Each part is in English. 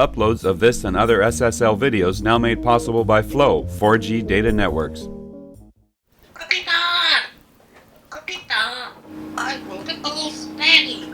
Uploads of this and other SSL videos now made possible by Flow 4G data networks. Kapita, I want to go steady.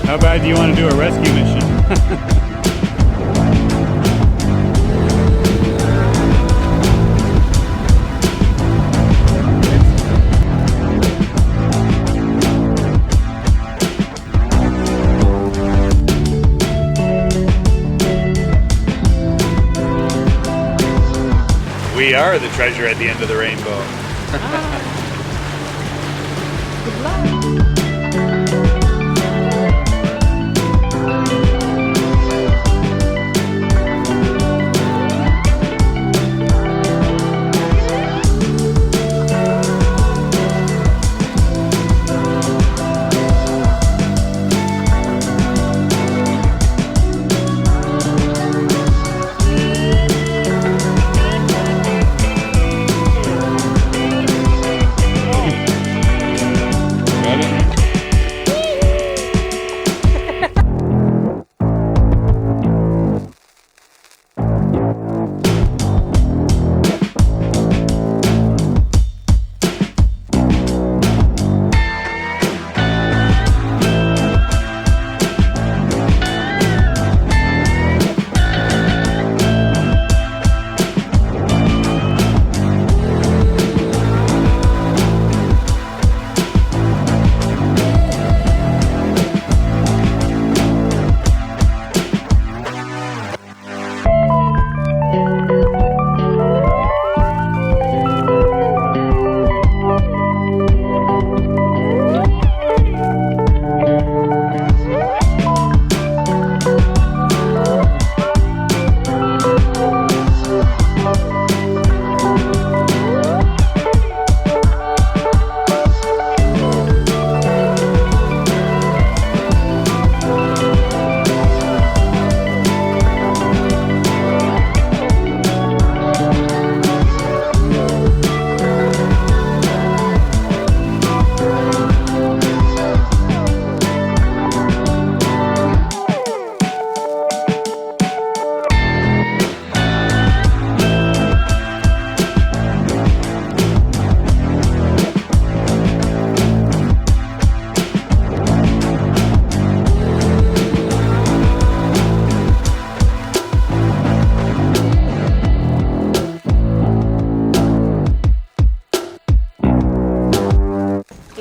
How bad do you want to do a rescue mission? We are the treasure at the end of the rainbow. Good luck.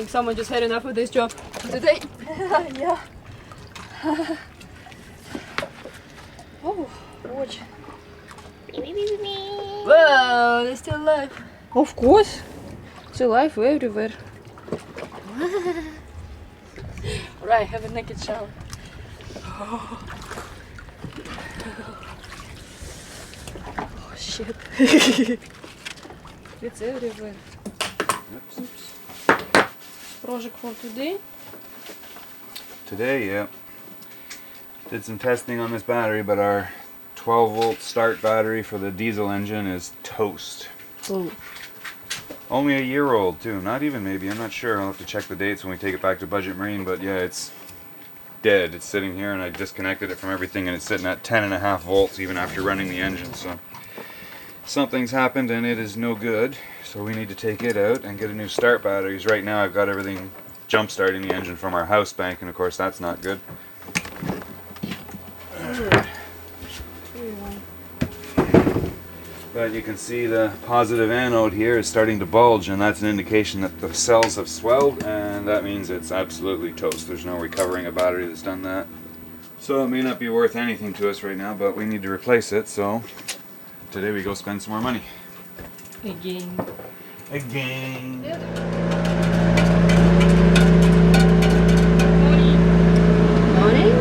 Someone just had enough of this job today. Yeah. Oh, watch. Whoa, they're still alive. Of course. It's alive everywhere. Right, have a naked shower. Oh shit. It's everywhere. Oops. Project for today? Today, yeah. Did some testing on this battery, but our 12-volt start battery for the diesel engine is toast. Oh. Only a year old too, not even maybe, I'm not sure. I'll have to check the dates when we take it back to Budget Marine, but yeah, it's dead. It's sitting here and I disconnected it from everything and it's sitting at 10.5 volts even after running the engine, so something's happened and it is no good. So we need to take it out and get a new start batteries. Right now I've got everything jump starting the engine from our house bank, and of course that's not good. But you can see the positive anode here is starting to bulge, and that's an indication that the cells have swelled, and that means it's absolutely toast. There's no recovering a battery that's done that. So it may not be worth anything to us right now, but we need to replace it, so today we go spend some more money. Again. Again. Morning?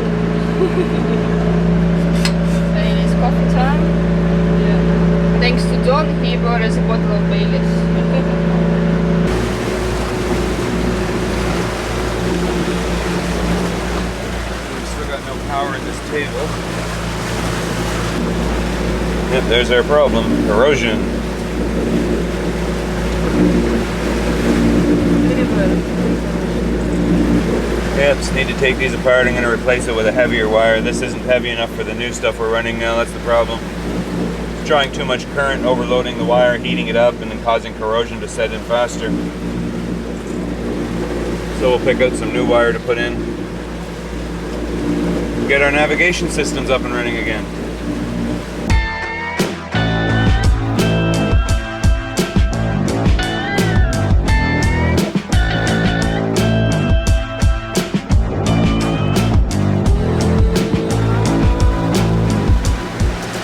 And it's coffee time. Yeah. Thanks to Don, he brought us a bottle of Baileys. We've still got no power in this table. Yep, there's our problem. Corrosion. Yep, just need to take these apart. I'm going to replace it with a heavier wire. This isn't heavy enough for the new stuff we're running now. That's the problem. It's drawing too much current, overloading the wire, heating it up, and then causing corrosion to set in faster. So we'll pick out some new wire to put in. Get our navigation systems up and running again.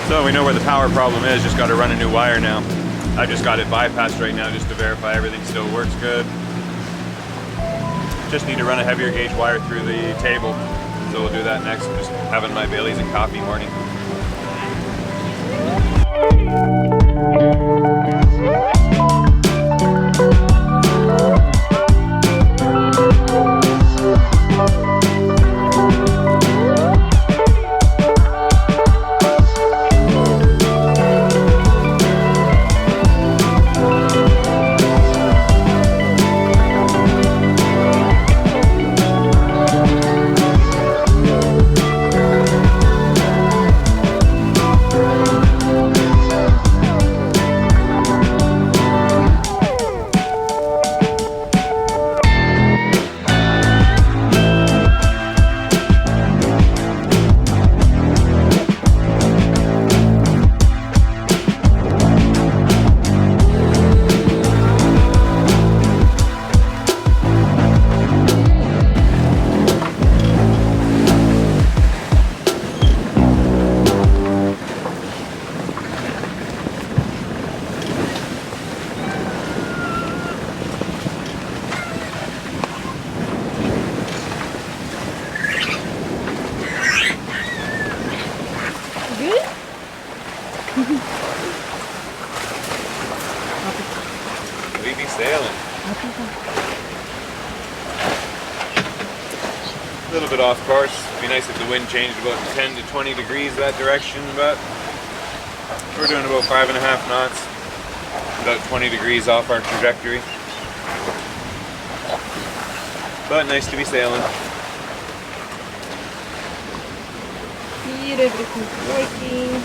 So we know where the power problem is, just got to run a new wire now. I just got it bypassed right now just to verify everything still works good. Just need to run a heavier gauge wire through the table. So we'll do that next. I'm just having my Baileys and coffee morning. We be sailing. A little bit off course. It'd be nice if the wind changed about 10 to 20 degrees that direction, but we're doing about 5.5 knots. About 20 degrees off our trajectory. But nice to be sailing. Here everything's working.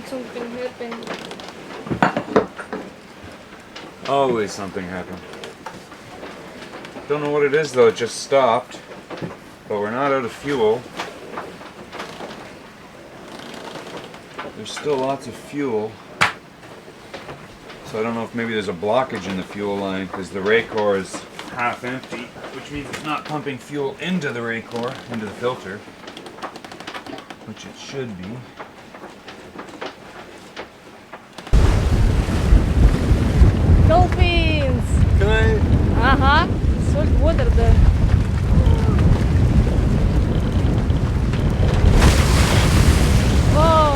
Something happened. Always something happened. Don't know what it is though, it just stopped. But we're not out of fuel. There's still lots of fuel. So I don't know if maybe there's a blockage in the fuel line because the ray core is half empty, which means it's not pumping fuel into the ray core, into the filter, which it should be. Dolphins! Can I? Ага, salt water there. Whoa!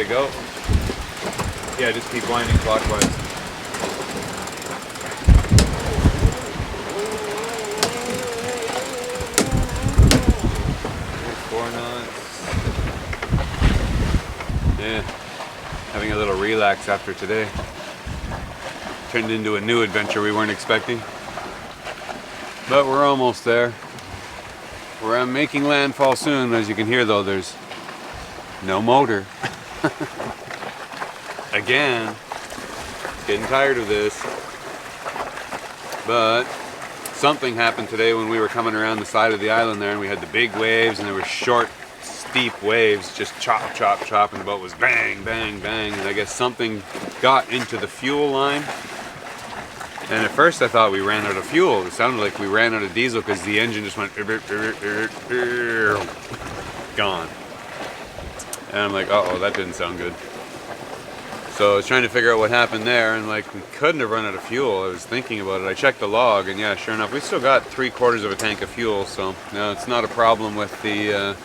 you go. Yeah, just keep winding clockwise. There's 4 knots. Yeah, having a little relax after today. Turned into a new adventure we weren't expecting. But we're almost there. We're making landfall soon. As you can hear though, there's no motor. Again, getting tired of this. But something happened today when we were coming around the side of the island there, and we had the big waves, and there were short, steep waves, just chop, chop, chop, and the boat was bang, bang, bang, and I guess something got into the fuel line. And at first I thought we ran out of fuel. It sounded like we ran out of diesel because the engine just went gone. And I'm like, uh-oh, that didn't sound good. So I was trying to figure out what happened there, and like, we couldn't have run out of fuel. I was thinking about it. I checked the log, and yeah, sure enough, we still got 3/4 of a tank of fuel. So no, it's not a problem with the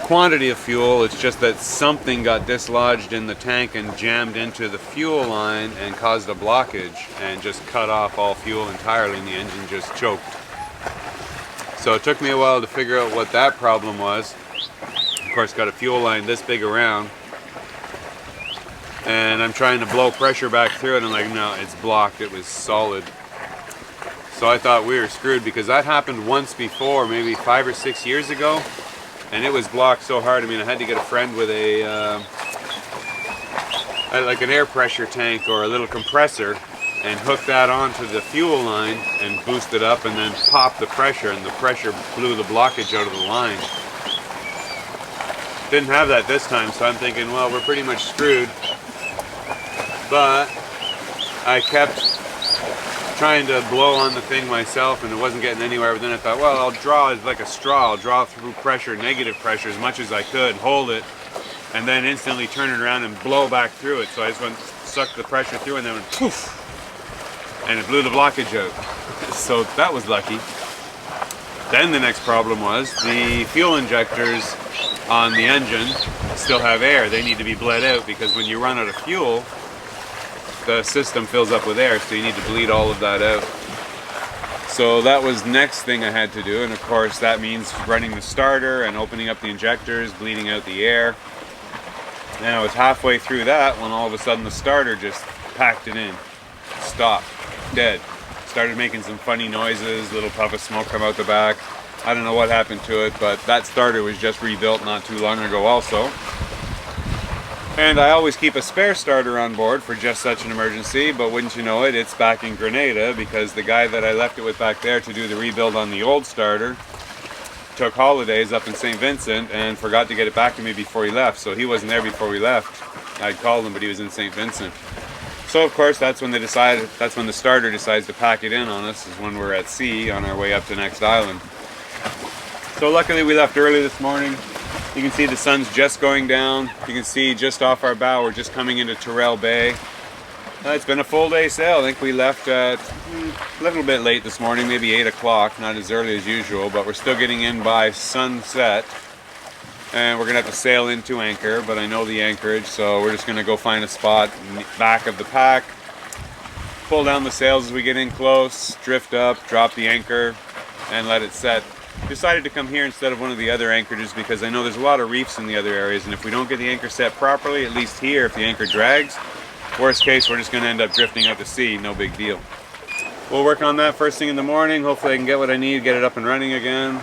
quantity of fuel. It's just that something got dislodged in the tank and jammed into the fuel line and caused a blockage and just cut off all fuel entirely, and the engine just choked. So it took me a while to figure out what that problem was. Of course, got a fuel line this big around, and I'm trying to blow pressure back through it, and I'm like, no, it's blocked. It was solid. So I thought we were screwed, because that happened once before, maybe 5 or 6 years ago, and it was blocked so hard. I mean, I had to get a friend with a like an air pressure tank or a little compressor and hook that onto the fuel line and boost it up, and then pop the pressure, and the pressure blew the blockage out of the line. Didn't have that this time, so I'm thinking, well, we're pretty much screwed. But I kept trying to blow on the thing myself, and it wasn't getting anywhere. But then I thought, well, I'll draw it like a straw. I'll draw through pressure, negative pressure, as much as I could, hold it, and then instantly turn it around and blow back through it. So I just went, sucked the pressure through, and then went poof, and it blew the blockage out. So that was lucky. Then the next problem was the fuel injectors on the engine still have air. They need to be bled out, because when you run out of fuel, the system fills up with air, so you need to bleed all of that out. So that was next thing I had to do, and of course that means running the starter and opening up the injectors, bleeding out the air. And I was halfway through that when all of a sudden the starter just packed it in. Stopped. Dead. Started making some funny noises, little puff of smoke come out the back. I don't know what happened to it, but that starter was just rebuilt not too long ago also. And I always keep a spare starter on board for just such an emergency, but wouldn't you know it, it's back in Grenada, because the guy that I left it with back there to do the rebuild on the old starter took holidays up in St. Vincent and forgot to get it back to me before he left. So he wasn't there before we left. I'd called him, but he was in St. Vincent. So of course that's when the starter decides to pack it in on us, is when we're at sea on our way up to the next island. So luckily we left early this morning. You can see the sun's just going down. You can see just off our bow, we're just coming into Terrell Bay. It's been a full day sail. I think we left at a little bit late this morning, maybe 8 o'clock, not as early as usual, but we're still getting in by sunset. And we're gonna have to sail into anchor, but I know the anchorage, so we're just gonna go find a spot in the back of the pack, pull down the sails as we get in close, drift up, drop the anchor, and let it set. Decided to come here instead of one of the other anchorages because I know there's a lot of reefs in the other areas, and if we don't get the anchor set properly, at least here, if the anchor drags, worst case, we're just going to end up drifting out to sea. No big deal. We'll work on that first thing in the morning. Hopefully I can get what I need, get it up and running again,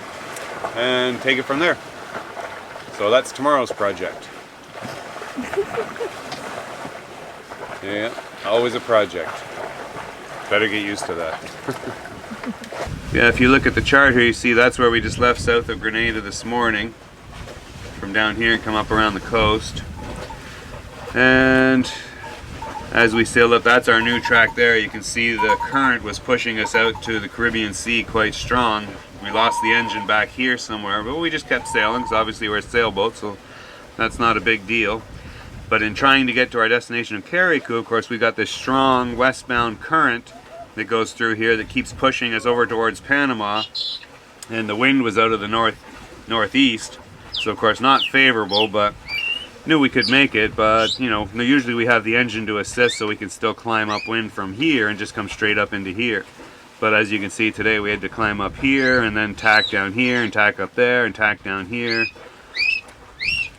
and take it from there. So that's tomorrow's project. Yeah, always a project. Better get used to that. Yeah, if you look at the chart here, you see that's where we just left south of Grenada this morning. From down here and come up around the coast. And as we sailed up, that's our new track there. You can see the current was pushing us out to the Caribbean Sea quite strong. We lost the engine back here somewhere, but we just kept sailing because obviously we're a sailboat, so that's not a big deal. But in trying to get to our destination of Carriacou, of course, we got this strong westbound current that goes through here that keeps pushing us over towards Panama, and the wind was out of the northeast, so of course not favorable. But knew we could make it, but you know, usually we have the engine to assist so we can still climb upwind from here and just come straight up into here. But as you can see today, we had to climb up here and then tack down here and tack up there and tack down here.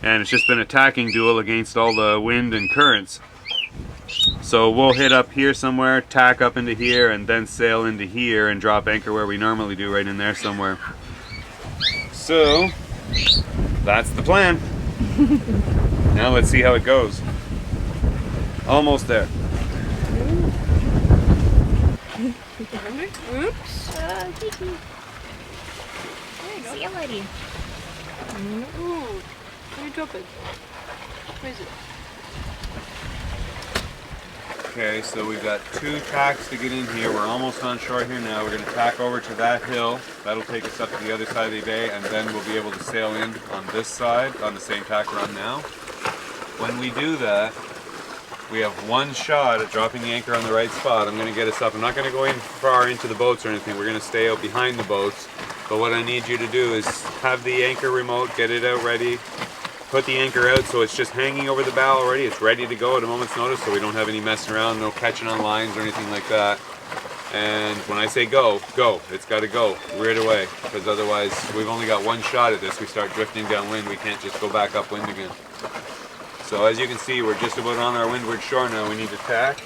And it's just been a tacking duel against all the wind and currents. So we'll hit up here somewhere, tack up into here, and then sail into here and drop anchor where we normally do, right in there somewhere. So that's the plan. Now let's see how it goes. Almost there. Oops. Tiki. There you go. See you, lady. Ooh. Where you drop it? Where is it? Okay, so we've got 2 tacks to get in here. We're almost on shore here now. We're going to tack over to that hill. That'll take us up to the other side of the bay, and then we'll be able to sail in on this side on the same tack we're on now. When we do that, we have 1 shot at dropping the anchor on the right spot. I'm going to get us up. I'm not going to go in far into the boats or anything. We're going to stay out behind the boats. But what I need you to do is have the anchor remote, get it out ready, put the anchor out so it's just hanging over the bow already. It's ready to go at a moment's notice, so we don't have any messing around, no catching on lines or anything like that. And when I say go, go. It's got to go right away, because otherwise we've only got 1 shot at this. We start drifting downwind. We can't just go back upwind again. So as you can see, we're just about on our windward shore now. We need to tack.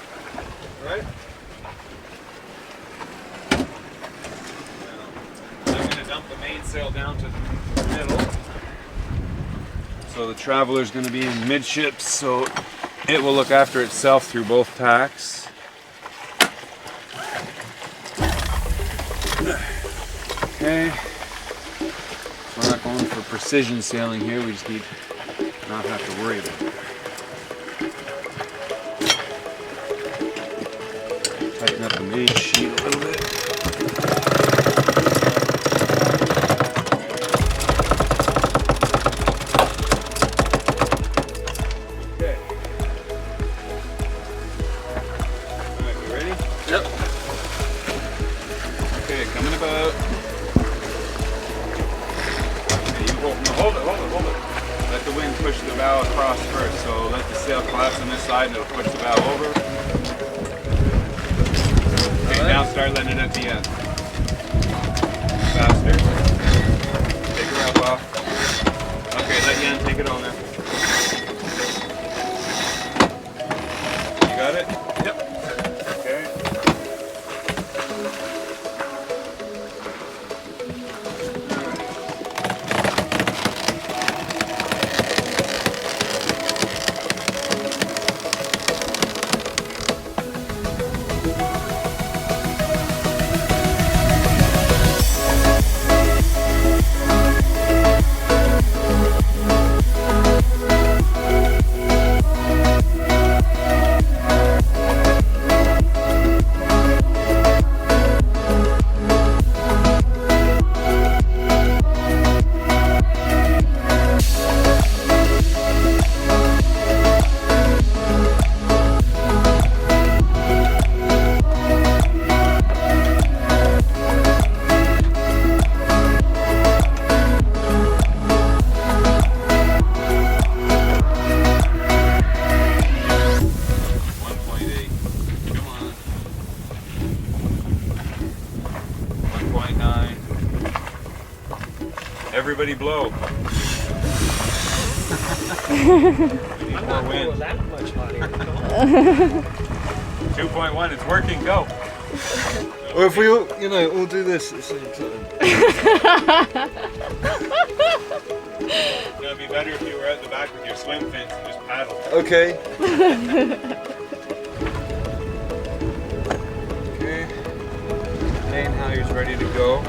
Right? I'm going to dump the mainsail down to the middle. So the Traveler's going to be in midships, so it will look after itself through both tacks. Okay. We're not going for precision sailing here. We just need not have to worry about it. Tighten up the main sheet a little bit. Okay. Alright, we ready? Yep. Okay, coming about. Okay, you hold it. Let the wind push the bow across first, so let the sail collapse on this side and it'll push the bow over. Okay, now start letting it at the end. Faster. Take her up off. Okay, let Yan take it on there. You got it? Yep. Okay. Everybody blow. We need more wind. That much hotter. 2.1, it's working, go. Or if we all, all do this at the same time. It'd be better if you were out the back with your swim fins and just paddle. Okay. Okay. Main halyard's ready to go.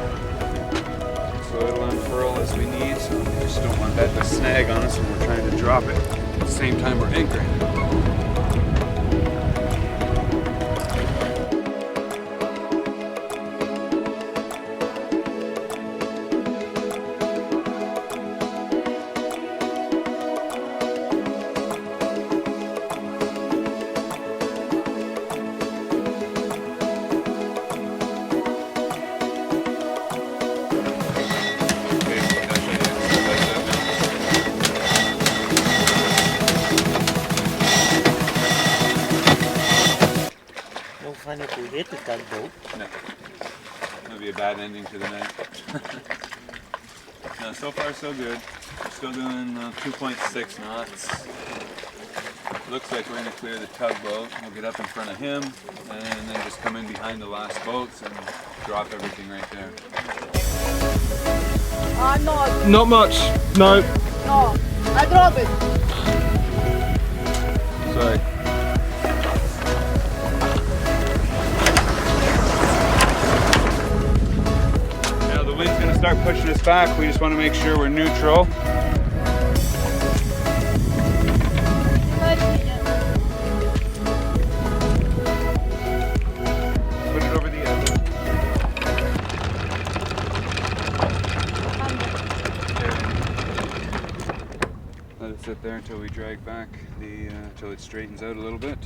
So it'll unfurl as we need, so we just don't want that to snag on us when we're trying to drop it. At the same time we're anchoring. fun if we hit the tugboat. No. That'll be a bad ending to the night. No, so far so good. We're still doing 2.6 knots. Looks like we're going to clear the tugboat. We'll get up in front of him and then just come in behind the last boats and drop everything right there. No, Not much. No. no. I drop it. Sorry. Now the wind's going to start pushing us back. We just want to make sure we're neutral. Put it over the edge. Let it sit there until we drag back until it straightens out a little bit.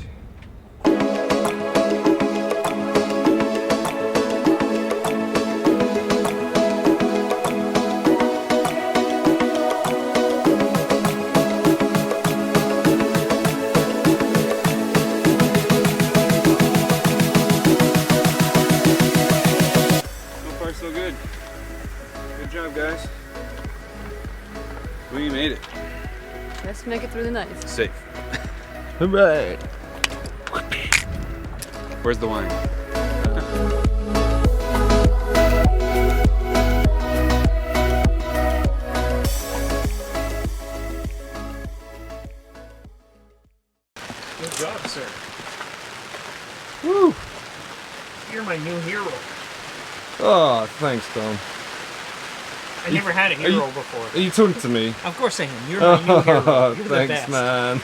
So good. Good job, guys. We made it. Let's make it through the night. Safe. Hooray! Where's the wine? Good job, sir. Woo! You're my new hero. Oh, thanks, Tom. I never had a hero before. Are you talking to me? Of course I am. You're my new hero. You're the Thanks, best. man.